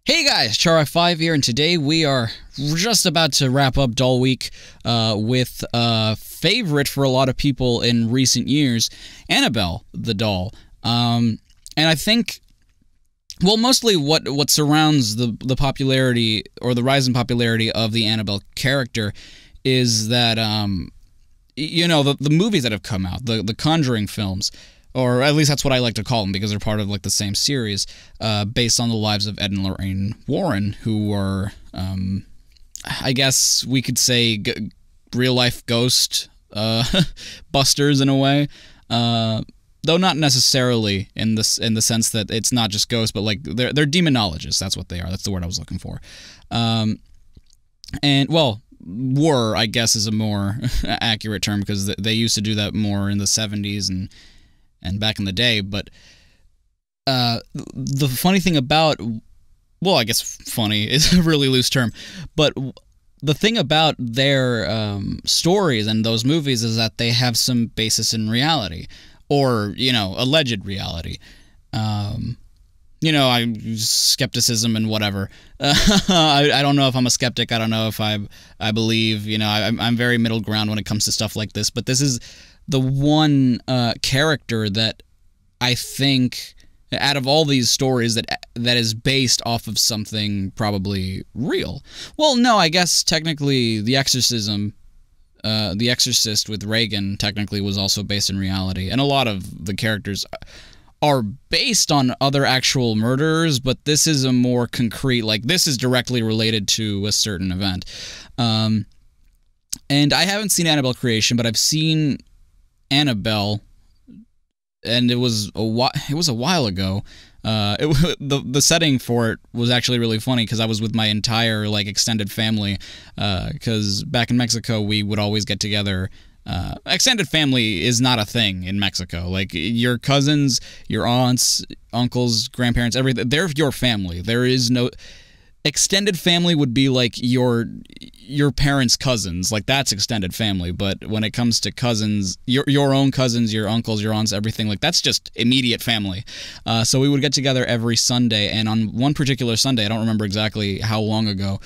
Hey guys, Char5 here, and today we are just about to wrap up Doll Week with a favorite for a lot of people in recent years, Annabelle the doll. And I think, well, mostly what surrounds the popularity or the rise in popularity of the Annabelle character is that, you know, the movies that have come out, the Conjuring films, or at least that's what I like to call them because they're part of like the same series, based on the lives of Ed and Lorraine Warren, who were, I guess we could say, real-life ghost busters in a way, though not necessarily in the sense that it's not just ghosts, but like they're demonologists. That's what they are. That's the word I was looking for. And well, were, I guess, is a more accurate term because they used to do that more in the 70s and back in the day. But the funny thing about, well, I guess funny is a really loose term, but the thing about their stories and those movies is that they have some basis in reality, or, you know, alleged reality. You know, skepticism and whatever. I don't know if I'm a skeptic. I don't know if I believe. You know, I'm very middle ground when it comes to stuff like this. But this is the one character that I think, out of all these stories, that is based off of something probably real. Well, no, I guess technically The Exorcism, The Exorcist with Reagan technically was also based in reality, and a lot of the characters are based on other actual murderers, but this is a more concrete, like, this is directly related to a certain event. And I haven't seen Annabelle Creation, but I've seen Annabelle, and it was a while ago. The setting for it was actually really funny because I was with my entire, like, extended family, because back in Mexico we would always get together. Extended family is not a thing in Mexico. Like, your cousins, your aunts, uncles, grandparents, everything, they're your family. There is no... Extended family would be like your parents' cousins. Like, that's extended family. But when it comes to cousins, your own cousins, your uncles, your aunts, everything, like, that's just immediate family. So we would get together every Sunday, and on one particular Sunday, I don't remember exactly how long ago,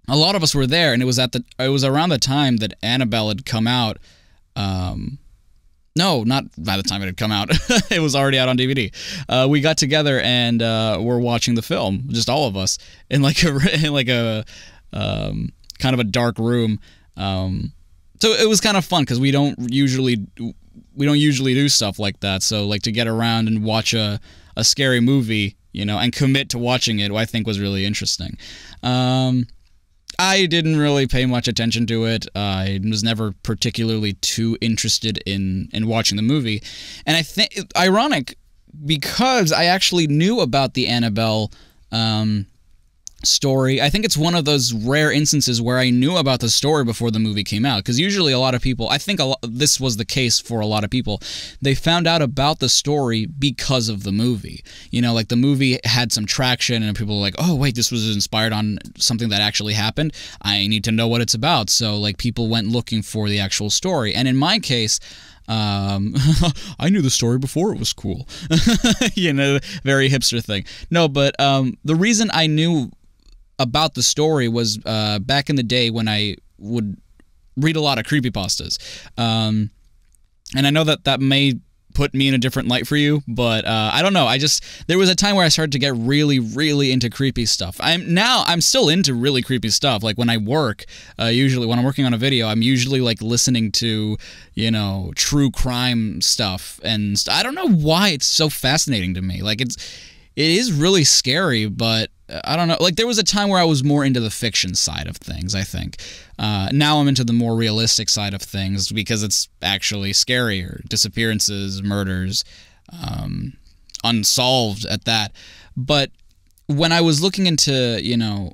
a lot of us were there, and it was around the time that Annabelle had come out. No, not by the time it had come out. It was already out on DVD. We got together and were watching the film, just all of us, in like a kind of a dark room. So it was kind of fun because we don't usually do stuff like that. So, like, to get around and watch a scary movie, you know, and commit to watching it, I think was really interesting. I didn't really pay much attention to it. I was never particularly too interested in watching the movie. And I think, ironic, because I actually knew about the Annabelle story. I think it's one of those rare instances where I knew about the story before the movie came out. Because usually a lot of people, I think this was the case for a lot of people, they found out about the story because of the movie. You know, like, the movie had some traction and people were like, oh, wait, this was inspired on something that actually happened. I need to know what it's about. So, like, people went looking for the actual story. And in my case, I knew the story before it was cool. You know, very hipster thing. No, but the reason I knew about the story was back in the day when I would read a lot of creepypastas. And I know that may put me in a different light for you, but I don't know. There was a time where I started to get really, really into creepy stuff. I'm still into really creepy stuff. Like, when I work, usually when I'm working on a video, I'm usually, like, listening to, you know, true crime stuff. And I don't know why it's so fascinating to me. Like, it is really scary, but I don't know. Like, there was a time where I was more into the fiction side of things, I think. Now I'm into the more realistic side of things because it's actually scarier. Disappearances, murders, unsolved at that. But when I was looking into, you know,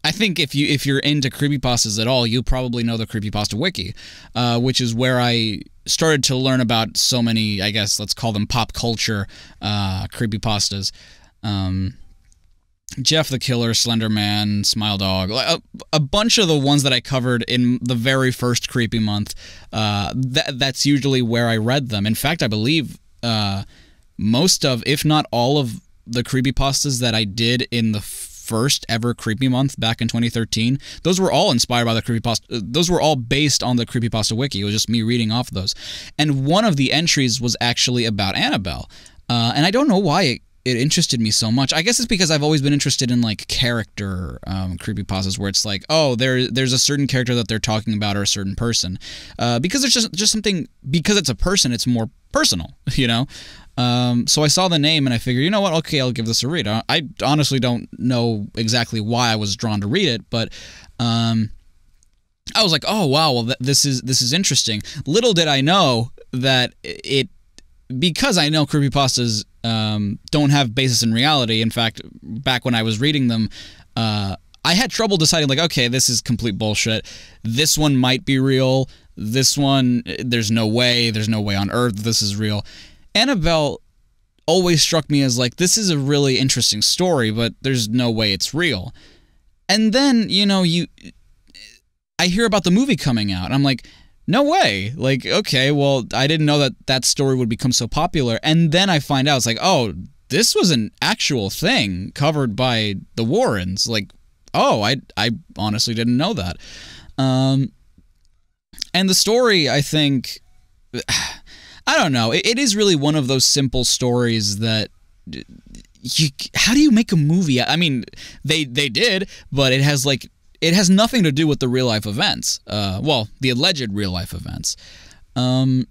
I think if you're into creepypastas at all, you'll probably know the Creepypasta Wiki, which is where I started to learn about so many, I guess, let's call them pop culture creepypastas. Jeff the Killer, Slender Man, Smile Dog, a bunch of the ones that I covered in the very first Creepy Month, that's usually where I read them. In fact, I believe most of, if not all of the creepypastas that I did in the first ever Creepy Month back in 2013, those were all inspired by the creepypasta. Those were all based on the creepypasta wiki. It was just me reading off those. And one of the entries was actually about Annabelle. And I don't know why it interested me so much. I guess it's because I've always been interested in like character creepypastas where it's like, oh, there's a certain character that they're talking about or a certain person. Because there's just something, because it's a person, it's more personal, you know? So I saw the name and I figured, you know what, okay, I'll give this a read. I honestly don't know exactly why I was drawn to read it, but I was like, oh wow, well this is interesting. Little did I know that because I know creepypastas don't have basis in reality. In fact, back when I was reading them, I had trouble deciding, like, okay, this is complete bullshit. This one might be real. This one, there's no way on earth this is real. Annabelle always struck me as like, this is a really interesting story, but there's no way it's real. And then, you know, I hear about the movie coming out. I'm like, no way. Like, okay, well, I didn't know that story would become so popular. And then I find out, it's like, oh, this was an actual thing covered by the Warrens. Like, oh, I honestly didn't know that. And the story, I think, I don't know. It is really one of those simple stories that how do you make a movie? I mean, they did, but it has nothing to do with the real life events. Well, the alleged real life events. And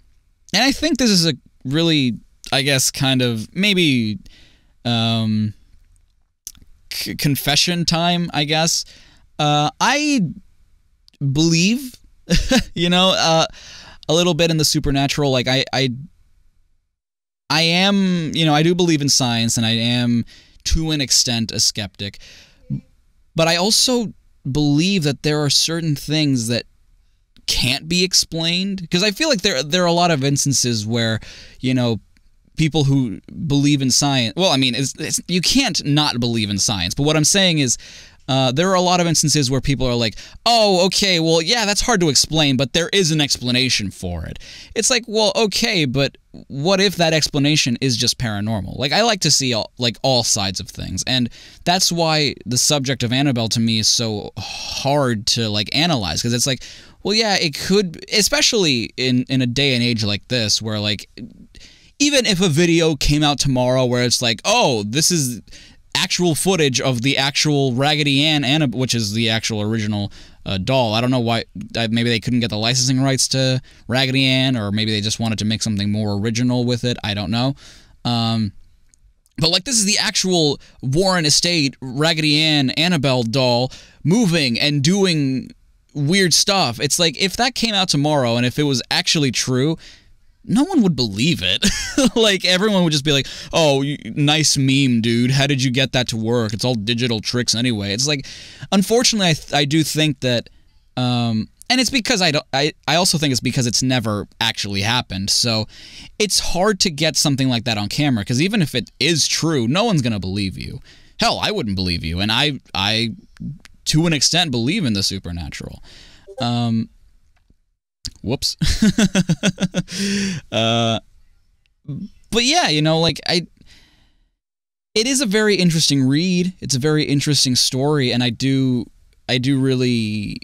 I think this is a really, I guess, kind of maybe confession time, I guess. I believe, you know, a little bit in the supernatural. Like I am, you know, I do believe in science, and I am to an extent a skeptic, but I also believe that there are certain things that can't be explained, because I feel like there are a lot of instances where, you know, people who believe in science, well, I mean, you can't not believe in science, but what I'm saying is there are a lot of instances where people are like, oh, okay, well, yeah, that's hard to explain, but there is an explanation for it. It's like, well, okay, but what if that explanation is just paranormal? Like, I like to see all sides of things, and that's why the subject of Annabelle to me is so hard to, like, analyze, because it's like, well, yeah, it could, especially in a day and age like this, where, like, even if a video came out tomorrow where it's like, oh, this is actual footage of the actual Raggedy Ann, which is the actual original doll. I don't know why. Maybe they couldn't get the licensing rights to Raggedy Ann, or maybe they just wanted to make something more original with it. I don't know. But like, this is the actual Warren Estate Raggedy Ann Annabelle doll moving and doing weird stuff. It's like, if that came out tomorrow and if it was actually true, no one would believe it. Like, everyone would just be like, oh, nice meme, dude. How did you get that to work? It's all digital tricks anyway. It's like, unfortunately, I do think that, and it's because I also think it's because it's never actually happened. So it's hard to get something like that on camera, because even if it is true, no one's going to believe you. Hell, I wouldn't believe you. And I, to an extent, believe in the supernatural. Whoops. But yeah, you know, like, it is a very interesting read. It's a very interesting story, and I do really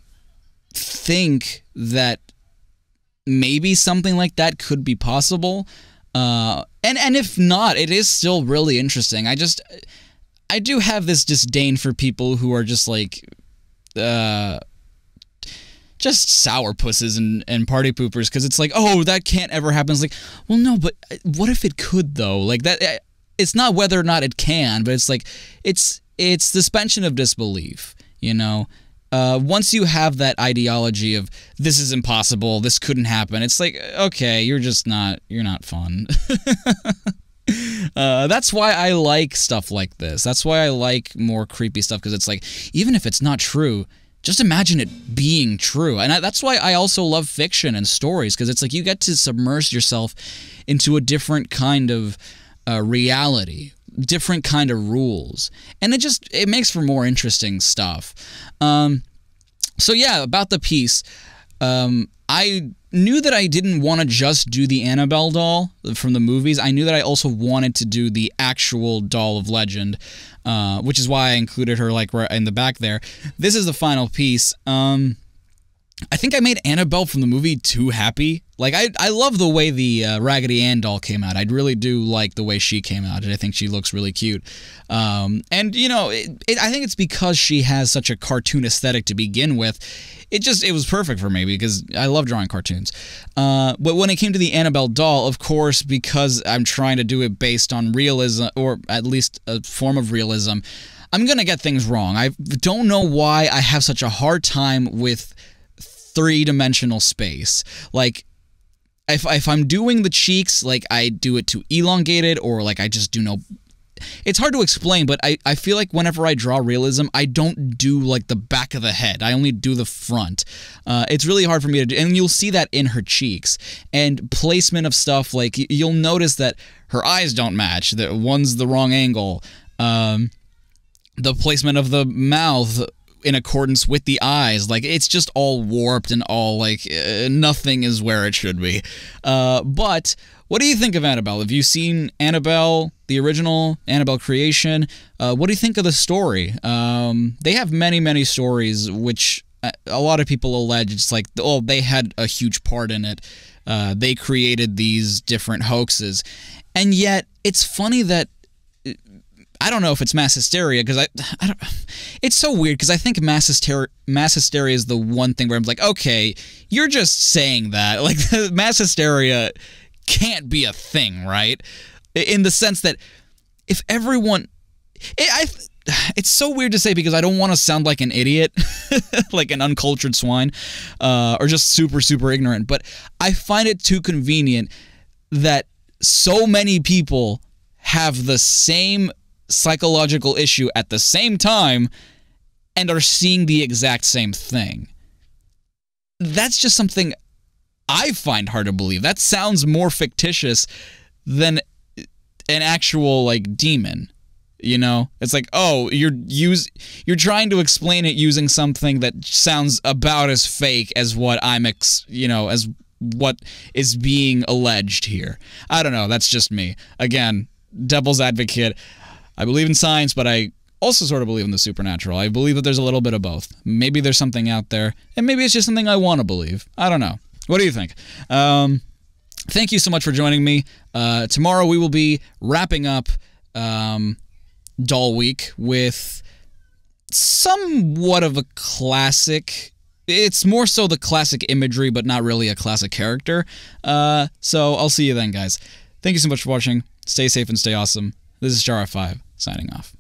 think that maybe something like that could be possible. And if not, it is still really interesting. I do have this disdain for people who are just like just sourpusses and party poopers, because it's like, oh, that can't ever happen. It's like, well, no, but what if it could, though? Like, that, it's not whether or not it can, but it's like, it's suspension of disbelief, you know? Once you have that ideology of, this is impossible, this couldn't happen, it's like, okay, you're not fun. That's why I like stuff like this. That's why I like more creepy stuff, because it's like, even if it's not true, just imagine it being true. And that's why I also love fiction and stories, because it's like, you get to submerge yourself into a different kind of reality, different kind of rules, and it makes for more interesting stuff. So yeah, about the piece, I knew that I didn't want to just do the Annabelle doll from the movies. I knew that I also wanted to do the actual doll of legend, which is why I included her like right in the back there. This is the final piece. I think I made Annabelle from the movie too happy. Like, I love the way the Raggedy Ann doll came out. I really do like the way she came out. I think she looks really cute. And, you know, I think it's because she has such a cartoon aesthetic to begin with. It was perfect for me because I love drawing cartoons. But when it came to the Annabelle doll, of course, because I'm trying to do it based on realism, or at least a form of realism, I'm going to get things wrong. I don't know why I have such a hard time with three-dimensional space. Like, if I'm doing the cheeks, like, I do it too elongated, or like I just do no... It's hard to explain, but I feel like whenever I draw realism, I don't do like the back of the head. I only do the front. It's really hard for me to do, and you'll see that in her cheeks. And placement of stuff, like, you'll notice that her eyes don't match. One's the wrong angle. The placement of the mouth in accordance with the eyes, like, it's just all warped and all, like, nothing is where it should be. But what do you think of Annabelle? Have you seen Annabelle, the original Annabelle creation? What do you think of the story? They have many, many stories, which a lot of people allege it's like, oh, they had a huge part in it. They created these different hoaxes. And yet, it's funny that I don't know if it's mass hysteria, because I don't, it's so weird, because I think mass hysteria is the one thing where I'm like, okay, you're just saying that. Like, mass hysteria can't be a thing, right? In the sense that if everyone... It's so weird to say, because I don't want to sound like an idiot, like an uncultured swine, or just super, super ignorant, but I find it too convenient that so many people have the same psychological issue at the same time and are seeing the exact same thing. That's just something I find hard to believe. That sounds more fictitious than an actual, like, demon. You know, it's like, oh, you're trying to explain it using something that sounds about as fake as what as what is being alleged here. I don't know. That's just me. Again, devil's advocate. I believe in science, but I also sort of believe in the supernatural. I believe that there's a little bit of both. Maybe there's something out there, and maybe it's just something I want to believe. I don't know. What do you think? Thank you so much for joining me. Tomorrow we will be wrapping up Doll Week with somewhat of a classic. It's more so the classic imagery, but not really a classic character. So I'll see you then, guys. Thank you so much for watching. Stay safe and stay awesome. This is Jar5, signing off.